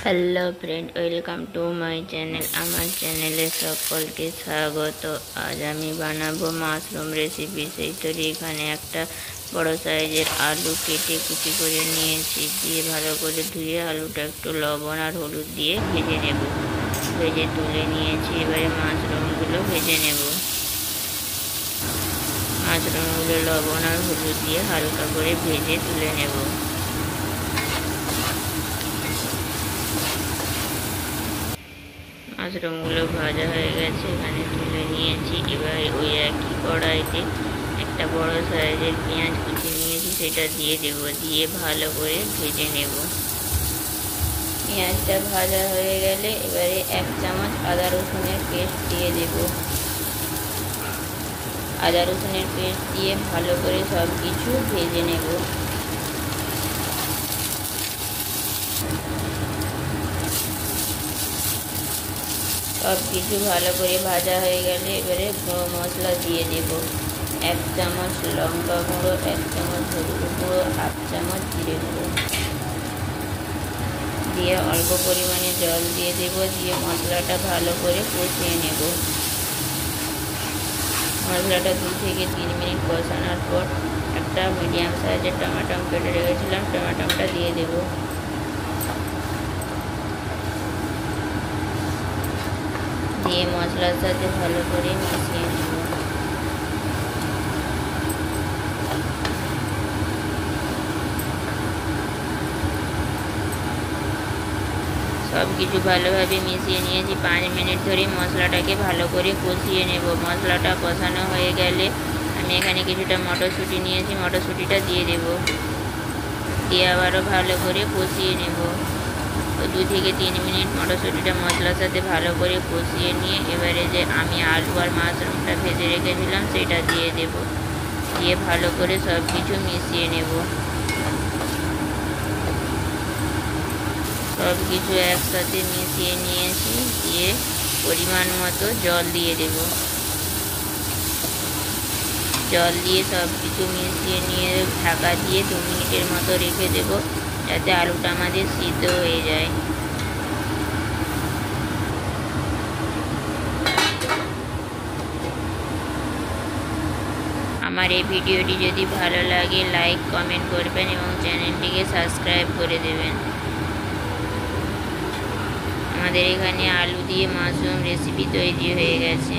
Hello friend, welcome to my channel. আমার চ্যানেলে সকলকে স্বাগত। আজ আমি বানাবো মাশরুম রেসিপি। সেই তৈরি এখানে একটা বড় সাইজের আলু কেটে কুচি করে নিয়েছি। দিয়ে ভালো করে ধুয়ে আলুটা একটু লবণ আর হলুদ দিয়ে ভেজে নেব। ভেজে তুলে নিয়েছি। এবারে মাশরুমগুলো ভেজে নেব। মাশরুমগুলো লবণ আর হলুদ দিয়ে হালকা করে ভেজে তুলে নেব। মাশরুমগুলো ভাজা হয়ে গেছে, এখানে তুলে নিয়েছি। এবার ওই একই কড়াইতে একটা বড় সাইজের পেঁয়াজ কুচি নিয়েছি, সেটা দিয়ে দেব। দিয়ে ভালো করে ভেজে নেব। পেঁয়াজটা ভাজা হয়ে গেলে এবারে 1 চামচ আদা রসুনের পেস্ট দিয়ে দেব। আদা রসুনের পেস্ট দিয়ে ভালো করে সব কিছু ভেজে নেব। সব কিছু ভালো করে ভাজা হয়ে গেলে এবারে গুঁড়ো মশলা দিয়ে দেব। 1 চামচ লঙ্কা গুঁড়ো, 1 চামচ হলুদ গুঁড়ো, 1/2 চামচ জিরে গুঁড়ো দিয়ে অল্প পরিমাণে জল দিয়ে দেব। দিয়ে মশলাটা ভালো করে কষিয়ে নেব। মশলাটা 2 থেকে 3 মিনিট কষানোর পর একটা মিডিয়াম সাইজের টমেটো কেটে রেখেছিলাম, টমেটোটা দিয়ে দেব। দিয়ে মশলার সাথে ভালো করে মিশিয়ে নেব। সব কিছু ভালোভাবে মিশিয়ে নিয়েছি। 5 মিনিট ধরে মশলাটাকে ভালো করে কষিয়ে নেব। মশলাটা কষানো হয়ে গেলে আমি এখানে কিছুটা মটরশুঁটি নিয়েছি, মটরশুঁটিটা দিয়ে দেব। দিয়ে আবারও ভালো করে কষিয়ে নেব। 2 থেকে 3 মিনিট মটরশুঁটিটা মশলার সাথে ভালো করে কষিয়ে নিয়ে এবারে যে আমি আলু আর মাশরুমটা ভেজে রেখেছিলাম সেটা দিয়ে দেব। দিয়ে ভালো করে সব কিছু মিশিয়ে নেব। সব কিছু একসাথে মিশিয়ে নিয়েছি। দিয়ে পরিমাণ মতো জল দিয়ে দেব। জল দিয়ে সব কিছু মিশিয়ে নিয়ে ঢাকা দিয়ে 2 মিনিটের মতো রেখে দেব, যাতে আলুটা আমাদের সিদ্ধ হয়ে যায়। আমার এই ভিডিওটি যদি ভালো লাগে লাইক কমেন্ট করবেন এবং চ্যানেলটিকে সাবস্ক্রাইব করে দেবেন। আমাদের এখানে আলু দিয়ে মাশরুম রেসিপি তৈরি হয়ে গেছে।